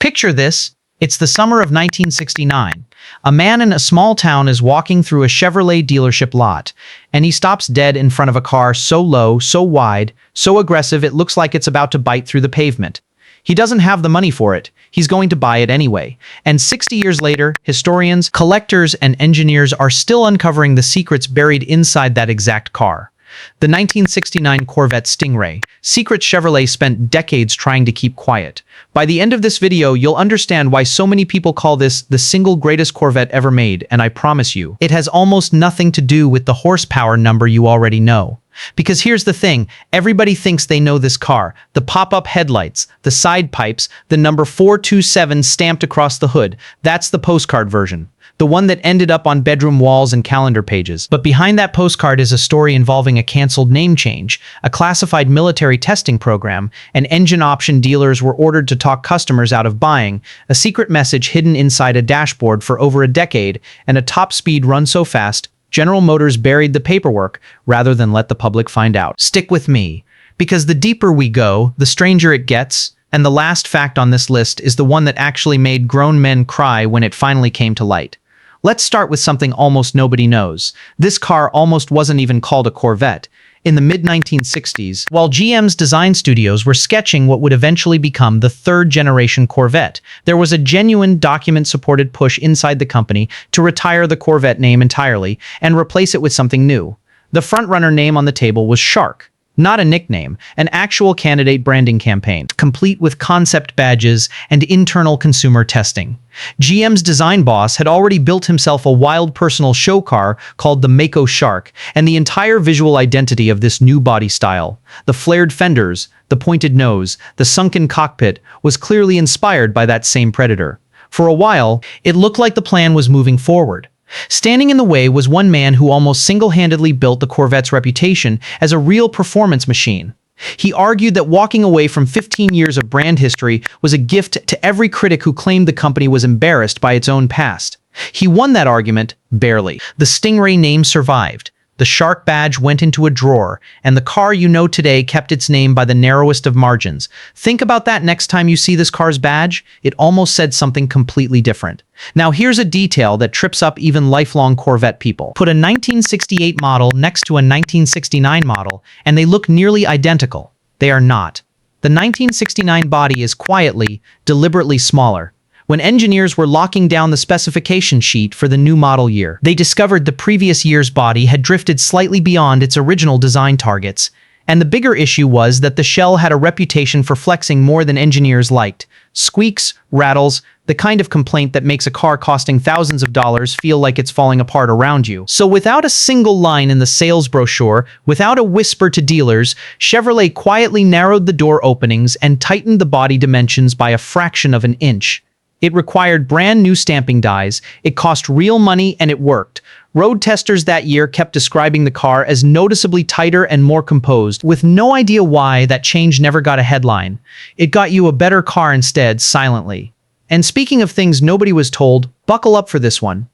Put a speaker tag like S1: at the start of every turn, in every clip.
S1: Picture this. It's the summer of 1969. A man in a small town is walking through a Chevrolet dealership lot, and he stops dead in front of a car so low, so wide, so aggressive it looks like it's about to bite through the pavement. He doesn't have the money for it. He's going to buy it anyway. And 60 years later, historians, collectors, and engineers are still uncovering the secrets buried inside that exact car. The 1969 Corvette Stingray. Secret Chevrolet spent decades trying to keep quiet. By the end of this video, you'll understand why so many people call this the single greatest Corvette ever made, and I promise you, it has almost nothing to do with the horsepower number you already know. Because here's the thing, everybody thinks they know this car. The pop-up headlights, the side pipes, the number 427 stamped across the hood. That's the postcard version. The one that ended up on bedroom walls and calendar pages. But behind that postcard is a story involving a canceled name change, a classified military testing program, and engine option dealers were ordered to talk customers out of buying, a secret message hidden inside a dashboard for over a decade, and a top speed run so fast, General Motors buried the paperwork rather than let the public find out. Stick with me, because the deeper we go, the stranger it gets, and the last fact on this list is the one that actually made grown men cry when it finally came to light. Let's start with something almost nobody knows. This car almost wasn't even called a Corvette. In the mid-1960s, while GM's design studios were sketching what would eventually become the third-generation Corvette, there was a genuine document-supported push inside the company to retire the Corvette name entirely and replace it with something new. The frontrunner name on the table was Shark. Not a nickname, an actual candidate branding campaign, complete with concept badges and internal consumer testing. GM's design boss had already built himself a wild personal show car called the Mako Shark, and the entire visual identity of this new body style, the flared fenders, the pointed nose, the sunken cockpit, was clearly inspired by that same predator. For a while, it looked like the plan was moving forward. Standing in the way was one man who almost single-handedly built the Corvette's reputation as a real performance machine. He argued that walking away from 15 years of brand history was a gift to every critic who claimed the company was embarrassed by its own past. He won that argument, barely. The Stingray name survived. The Shark badge went into a drawer, and the car you know today kept its name by the narrowest of margins. Think about that next time you see this car's badge. It almost said something completely different. Now here's a detail that trips up even lifelong Corvette people. Put a 1968 model next to a 1969 model, and they look nearly identical. They are not. The 1969 body is quietly, deliberately smaller. When engineers were locking down the specification sheet for the new model year, they discovered the previous year's body had drifted slightly beyond its original design targets. And the bigger issue was that the shell had a reputation for flexing more than engineers liked. Squeaks, rattles, the kind of complaint that makes a car costing thousands of dollars feel like it's falling apart around you. So without a single line in the sales brochure, without a whisper to dealers, Chevrolet quietly narrowed the door openings and tightened the body dimensions by a fraction of an inch. It required brand new stamping dies, it cost real money, and it worked. Road testers that year kept describing the car as noticeably tighter and more composed, with no idea why that change never got a headline. It got you a better car instead, silently. And speaking of things nobody was told, buckle up for this one.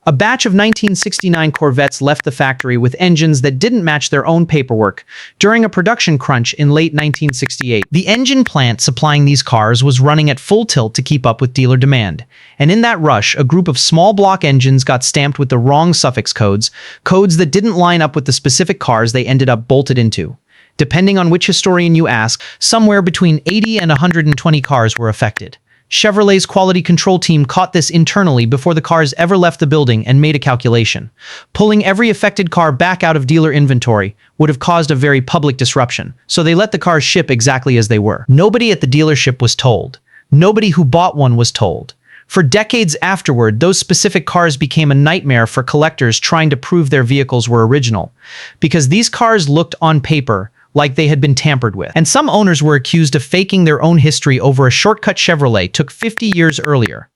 S1: A batch of 1969 Corvettes left the factory with engines that didn't match their own paperwork. During a production crunch in late 1968, the engine plant supplying these cars was running at full tilt to keep up with dealer demand. And in that rush, a group of small block engines got stamped with the wrong suffix codes, codes that didn't line up with the specific cars they ended up bolted into. Depending on which historian you ask, somewhere between 80 and 120 cars were affected. Chevrolet's quality control team caught this internally before the cars ever left the building and made a calculation. Pulling every affected car back out of dealer inventory would have caused a very public disruption, so they let the cars ship exactly as they were. Nobody at the dealership was told. Nobody who bought one was told. For decades afterward, those specific cars became a nightmare for collectors trying to prove their vehicles were original, because these cars looked on paper like they had been tampered with. And some owners were accused of faking their own history over a shortcut Chevrolet took 50 years earlier.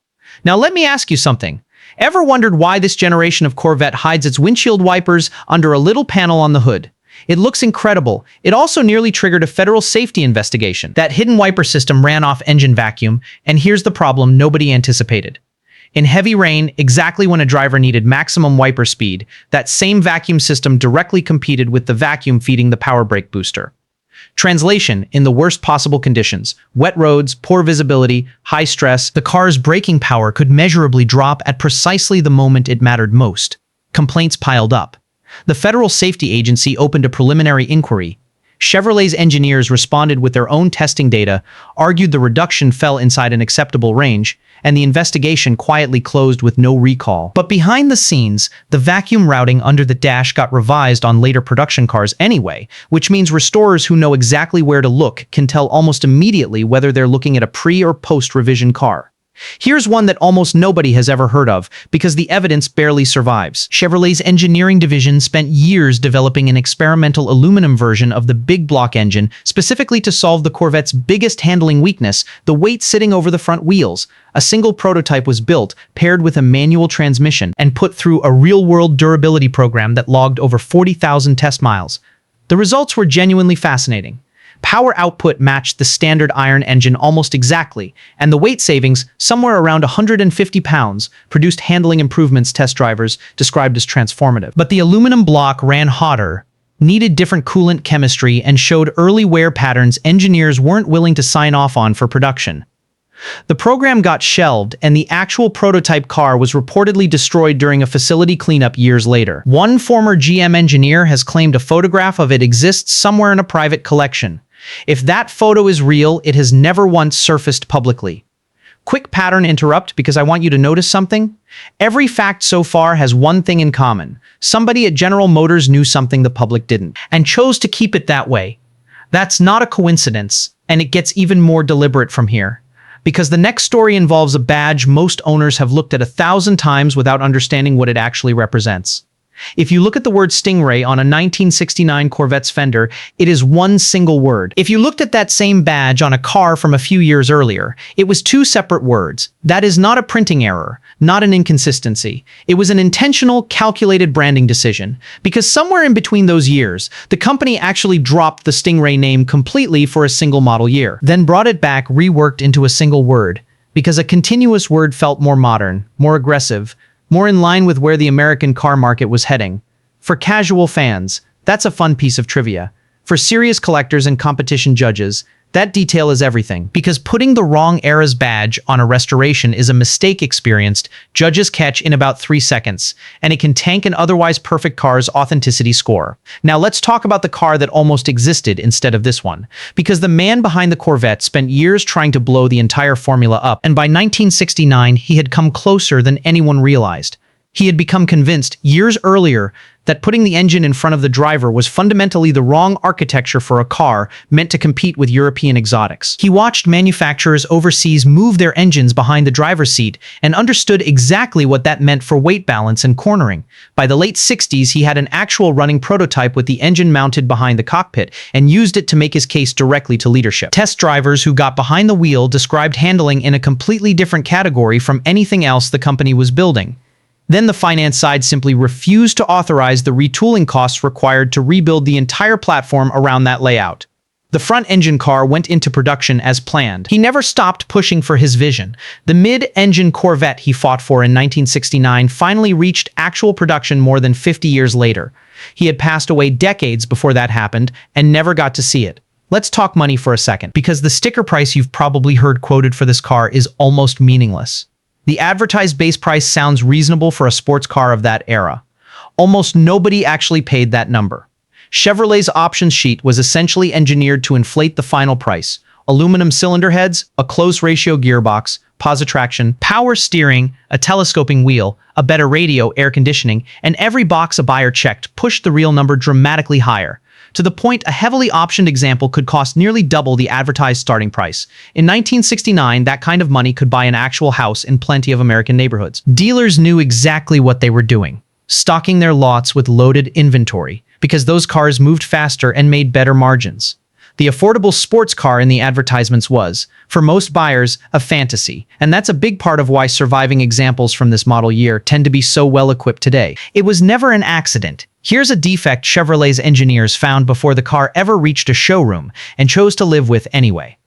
S1: Now let me ask you something. Ever wondered why this generation of Corvette hides its windshield wipers under a little panel on the hood? It looks incredible. It also nearly triggered a federal safety investigation. That hidden wiper system ran off engine vacuum, and here's the problem nobody anticipated. In heavy rain, exactly when a driver needed maximum wiper speed, that same vacuum system directly competed with the vacuum feeding the power brake booster. Translation: in the worst possible conditions, wet roads, poor visibility, high stress, the car's braking power could measurably drop at precisely the moment it mattered most. Complaints piled up. The Federal Safety Agency opened a preliminary inquiry. Chevrolet's engineers responded with their own testing data, argued the reduction fell inside an acceptable range, and the investigation quietly closed with no recall. But behind the scenes, the vacuum routing under the dash got revised on later production cars anyway, which means restorers who know exactly where to look can tell almost immediately whether they're looking at a pre- or post-revision car. Here's one that almost nobody has ever heard of, because the evidence barely survives. Chevrolet's engineering division spent years developing an experimental aluminum version of the big block engine specifically to solve the Corvette's biggest handling weakness, the weight sitting over the front wheels. A single prototype was built, paired with a manual transmission, and put through a real-world durability program that logged over 40,000 test miles. The results were genuinely fascinating. Power output matched the standard iron engine almost exactly, and the weight savings, somewhere around 150 pounds, produced handling improvements test drivers described as transformative. But the aluminum block ran hotter, needed different coolant chemistry, and showed early wear patterns engineers weren't willing to sign off on for production. The program got shelved, and the actual prototype car was reportedly destroyed during a facility cleanup years later. One former GM engineer has claimed a photograph of it exists somewhere in a private collection. If that photo is real, it has never once surfaced publicly. Quick pattern interrupt because I want you to notice something. Every fact so far has one thing in common. Somebody at General Motors knew something the public didn't, and chose to keep it that way. That's not a coincidence, and it gets even more deliberate from here. Because the next story involves a badge most owners have looked at 1,000 times without understanding what it actually represents. If you look at the word Stingray on a 1969 Corvette's fender, it is one single word. If you looked at that same badge on a car from a few years earlier, it was two separate words. That is not a printing error, not an inconsistency. It was an intentional, calculated branding decision. Because somewhere in between those years, the company actually dropped the Stingray name completely for a single model year, then brought it back reworked into a single word, because a continuous word felt more modern, more aggressive, more in line with where the American car market was heading. For casual fans, that's a fun piece of trivia. For serious collectors and competition judges, that detail is everything, because putting the wrong era's badge on a restoration is a mistake experienced judges catch in about 3 seconds, and it can tank an otherwise perfect car's authenticity score. Now let's talk about the car that almost existed instead of this one, because the man behind the Corvette spent years trying to blow the entire formula up, and by 1969 he had come closer than anyone realized. He had become convinced years earlier that putting the engine in front of the driver was fundamentally the wrong architecture for a car meant to compete with European exotics. He watched manufacturers overseas move their engines behind the driver's seat and understood exactly what that meant for weight balance and cornering. By the late 60s, he had an actual running prototype with the engine mounted behind the cockpit and used it to make his case directly to leadership. Test drivers who got behind the wheel described handling in a completely different category from anything else the company was building. Then the finance side simply refused to authorize the retooling costs required to rebuild the entire platform around that layout. The front engine car went into production as planned. He never stopped pushing for his vision. The mid-engine Corvette he fought for in 1969 finally reached actual production more than 50 years later. He had passed away decades before that happened and never got to see it. Let's talk money for a second, because the sticker price you've probably heard quoted for this car is almost meaningless. The advertised base price sounds reasonable for a sports car of that era. Almost nobody actually paid that number. Chevrolet's options sheet was essentially engineered to inflate the final price. Aluminum cylinder heads, a close-ratio gearbox, positraction, power steering, a telescoping wheel, a better radio, air conditioning, and every box a buyer checked pushed the real number dramatically higher. To the point a heavily optioned example could cost nearly double the advertised starting price. In 1969, that kind of money could buy an actual house in plenty of American neighborhoods. Dealers knew exactly what they were doing, stocking their lots with loaded inventory, because those cars moved faster and made better margins. The affordable sports car in the advertisements was, for most buyers, a fantasy, and that's a big part of why surviving examples from this model year tend to be so well equipped today. It was never an accident. Here's a defect Chevrolet's engineers found before the car ever reached a showroom and chose to live with anyway.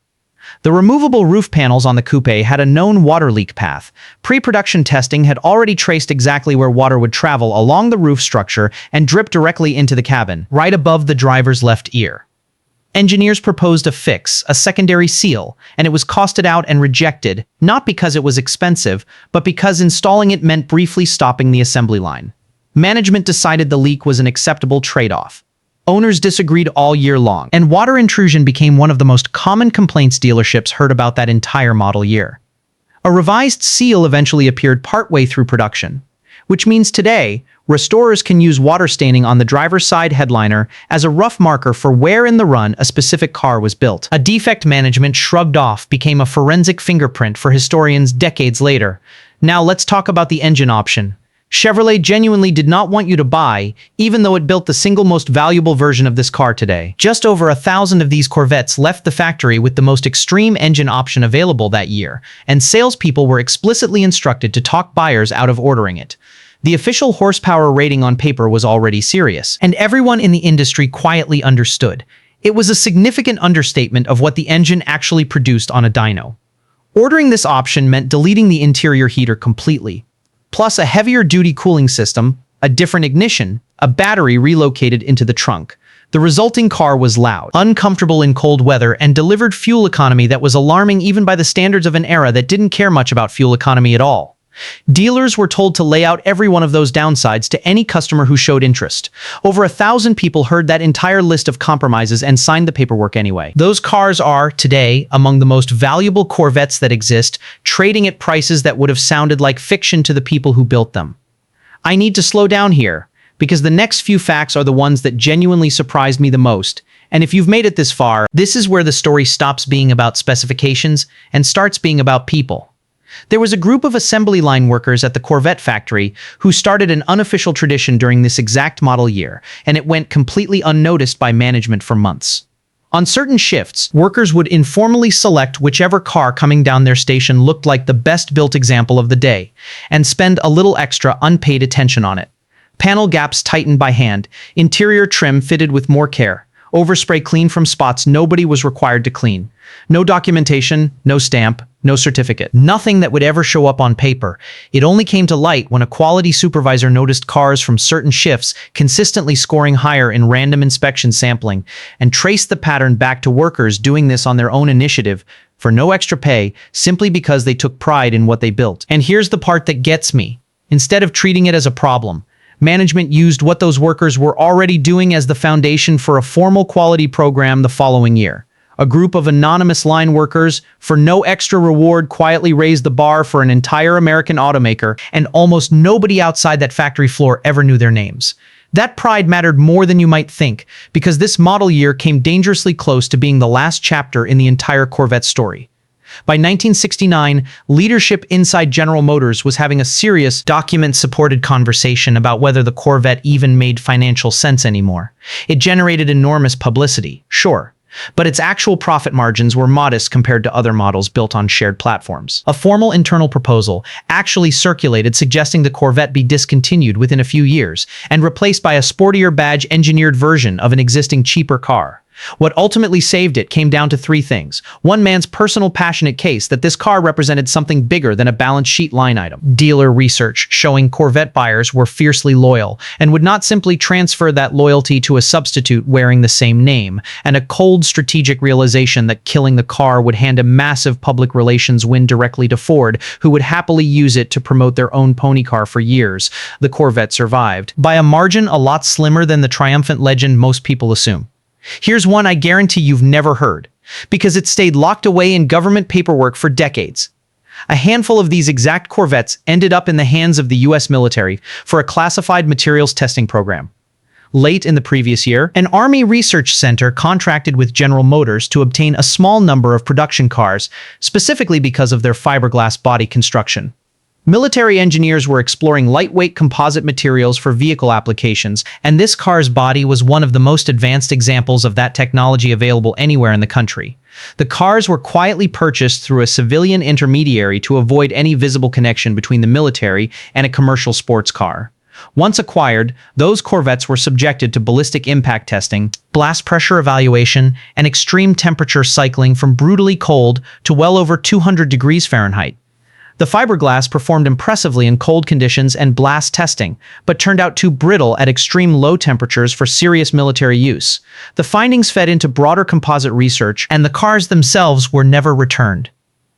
S1: The removable roof panels on the coupe had a known water leak path. Pre-production testing had already traced exactly where water would travel along the roof structure and drip directly into the cabin, right above the driver's left ear. Engineers proposed a fix, a secondary seal, and it was costed out and rejected, not because it was expensive, but because installing it meant briefly stopping the assembly line. Management decided the leak was an acceptable trade-off. Owners disagreed all year long, and water intrusion became one of the most common complaints dealerships heard about that entire model year. A revised seal eventually appeared partway through production, which means today, restorers can use water staining on the driver's side headliner as a rough marker for where in the run a specific car was built. A defect management shrugged off became a forensic fingerprint for historians decades later. Now let's talk about the engine option. Chevrolet genuinely did not want you to buy, even though it built the single most valuable version of this car today. Just over 1,000 of these Corvettes left the factory with the most extreme engine option available that year, and salespeople were explicitly instructed to talk buyers out of ordering it. The official horsepower rating on paper was already serious, and everyone in the industry quietly understood. It was a significant understatement of what the engine actually produced on a dyno. Ordering this option meant deleting the interior heater completely, plus a heavier-duty cooling system, a different ignition, a battery relocated into the trunk. The resulting car was loud, uncomfortable in cold weather, and delivered fuel economy that was alarming even by the standards of an era that didn't care much about fuel economy at all. Dealers were told to lay out every one of those downsides to any customer who showed interest. Over 1,000 people heard that entire list of compromises and signed the paperwork anyway. Those cars are, today, among the most valuable Corvettes that exist, trading at prices that would have sounded like fiction to the people who built them. I need to slow down here, because the next few facts are the ones that genuinely surprised me the most. And if you've made it this far, this is where the story stops being about specifications and starts being about people. There was a group of assembly line workers at the Corvette factory who started an unofficial tradition during this exact model year, and it went completely unnoticed by management for months. On certain shifts, workers would informally select whichever car coming down their station looked like the best-built example of the day, and spend a little extra unpaid attention on it. Panel gaps tightened by hand, interior trim fitted with more care, overspray cleaned from spots nobody was required to clean. No documentation, no stamp, no certificate. Nothing that would ever show up on paper. It only came to light when a quality supervisor noticed cars from certain shifts consistently scoring higher in random inspection sampling and traced the pattern back to workers doing this on their own initiative for no extra pay simply because they took pride in what they built. And here's the part that gets me. Instead of treating it as a problem, management used what those workers were already doing as the foundation for a formal quality program the following year. A group of anonymous line workers, for no extra reward, quietly raised the bar for an entire American automaker, and almost nobody outside that factory floor ever knew their names. That pride mattered more than you might think, because this model year came dangerously close to being the last chapter in the entire Corvette story. By 1969, leadership inside General Motors was having a serious, document-supported conversation about whether the Corvette even made financial sense anymore. It generated enormous publicity, sure, but its actual profit margins were modest compared to other models built on shared platforms. A formal internal proposal actually circulated suggesting the Corvette be discontinued within a few years and replaced by a sportier badge-engineered version of an existing cheaper car. What ultimately saved it came down to three things. One man's personal passionate case that this car represented something bigger than a balance sheet line item. Dealer research showing Corvette buyers were fiercely loyal and would not simply transfer that loyalty to a substitute wearing the same name, and a cold strategic realization that killing the car would hand a massive public relations win directly to Ford, who would happily use it to promote their own pony car for years. The Corvette survived, by a margin a lot slimmer than the triumphant legend most people assume. Here's one I guarantee you've never heard, because it stayed locked away in government paperwork for decades. A handful of these exact Corvettes ended up in the hands of the US military for a classified materials testing program. Late in the previous year, an Army research center contracted with General Motors to obtain a small number of production cars, specifically because of their fiberglass body construction. Military engineers were exploring lightweight composite materials for vehicle applications, and this car's body was one of the most advanced examples of that technology available anywhere in the country. The cars were quietly purchased through a civilian intermediary to avoid any visible connection between the military and a commercial sports car. Once acquired, those Corvettes were subjected to ballistic impact testing, blast pressure evaluation, and extreme temperature cycling from brutally cold to well over 200 degrees Fahrenheit. The fiberglass performed impressively in cold conditions and blast testing, but turned out too brittle at extreme low temperatures for serious military use. The findings fed into broader composite research, and the cars themselves were never returned.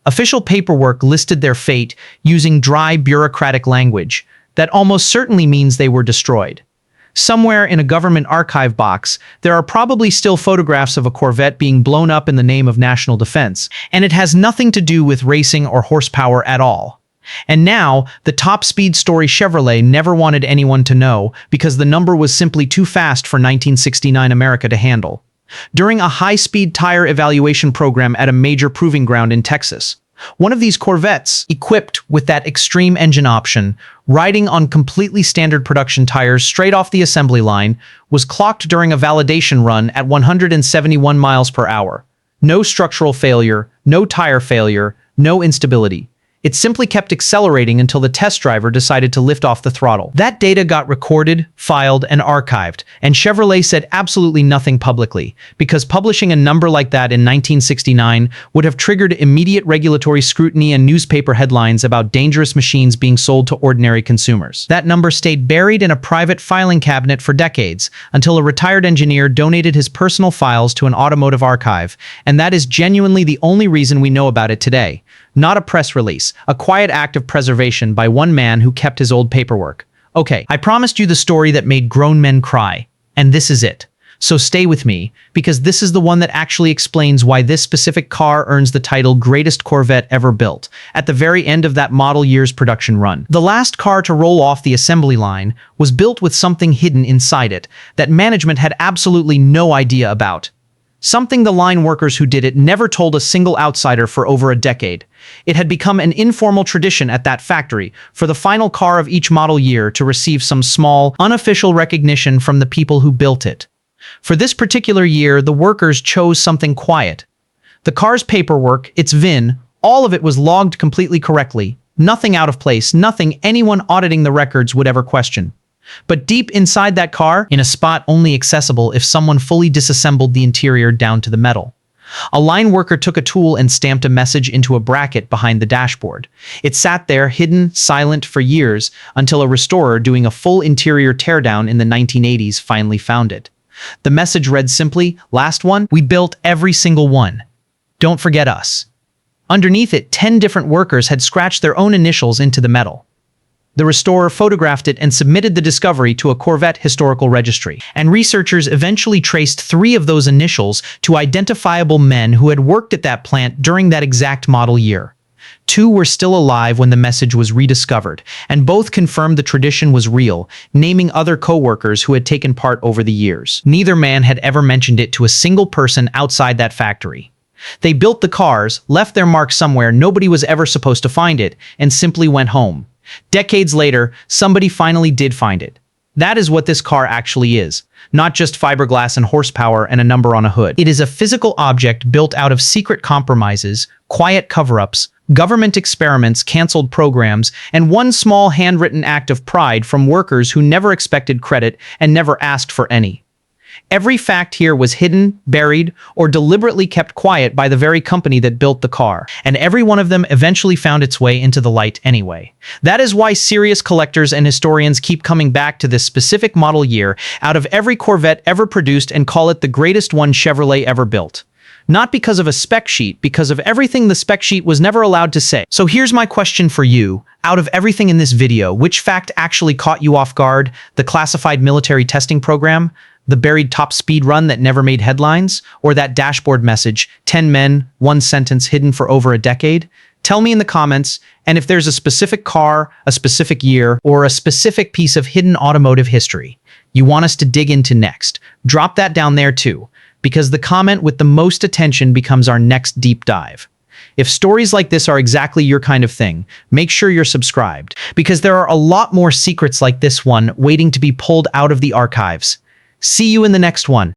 S1: Official paperwork listed their fate using dry bureaucratic language that almost certainly means they were destroyed. Somewhere in a government archive box, there are probably still photographs of a Corvette being blown up in the name of national defense, and it has nothing to do with racing or horsepower at all. And now, the top-speed story Chevrolet never wanted anyone to know because the number was simply too fast for 1969 America to handle. During a high-speed tire evaluation program at a major proving ground in Texas, one of these Corvettes, equipped with that extreme engine option, riding on completely standard production tires straight off the assembly line, was clocked during a validation run at 171 miles per hour. No structural failure, no tire failure, no instability. It simply kept accelerating until the test driver decided to lift off the throttle. That data got recorded, filed, and archived, and Chevrolet said absolutely nothing publicly, because publishing a number like that in 1969 would have triggered immediate regulatory scrutiny and newspaper headlines about dangerous machines being sold to ordinary consumers. That number stayed buried in a private filing cabinet for decades, until a retired engineer donated his personal files to an automotive archive, and that is genuinely the only reason we know about it today. Not a press release, a quiet act of preservation by one man who kept his old paperwork. Okay, I promised you the story that made grown men cry, and this is it. So stay with me, because this is the one that actually explains why this specific car earns the title Greatest Corvette Ever Built, at the very end of that model year's production run. The last car to roll off the assembly line was built with something hidden inside it that management had absolutely no idea about. Something the line workers who did it never told a single outsider for over a decade. It had become an informal tradition at that factory for the final car of each model year to receive some small, unofficial recognition from the people who built it. For this particular year, the workers chose something quiet. The car's paperwork, its VIN, all of it was logged completely correctly. Nothing out of place, nothing anyone auditing the records would ever question. But deep inside that car, in a spot only accessible if someone fully disassembled the interior down to the metal, a line worker took a tool and stamped a message into a bracket behind the dashboard. It sat there, hidden, silent for years, until a restorer doing a full interior teardown in the 1980s finally found it. The message read simply, "Last one, we built every single one. Don't forget us." Underneath it, 10 different workers had scratched their own initials into the metal. The restorer photographed it and submitted the discovery to a Corvette historical registry, and researchers eventually traced 3 of those initials to identifiable men who had worked at that plant during that exact model year. 2 were still alive when the message was rediscovered, and both confirmed the tradition was real, naming other co-workers who had taken part over the years. Neither man had ever mentioned it to a single person outside that factory. They built the cars, left their mark somewhere nobody was ever supposed to find it, and simply went home. Decades later, somebody finally did find it. That is what this car actually is. Not just fiberglass and horsepower and a number on a hood. It is a physical object built out of secret compromises, quiet cover-ups, government experiments, canceled programs, and one small handwritten act of pride from workers who never expected credit and never asked for any. Every fact here was hidden, buried, or deliberately kept quiet by the very company that built the car, and every one of them eventually found its way into the light anyway. That is why serious collectors and historians keep coming back to this specific model year out of every Corvette ever produced and call it the greatest one Chevrolet ever built. Not because of a spec sheet, because of everything the spec sheet was never allowed to say. So here's my question for you. Out of everything in this video, which fact actually caught you off guard? The classified military testing program? The buried top speed run that never made headlines? Or that dashboard message, 10 men, 1 sentence hidden for over a decade? Tell me in the comments, and if there's a specific car, a specific year, or a specific piece of hidden automotive history you want us to dig into next, drop that down there too, because the comment with the most attention becomes our next deep dive. If stories like this are exactly your kind of thing, make sure you're subscribed, because there are a lot more secrets like this one waiting to be pulled out of the archives. See you in the next one.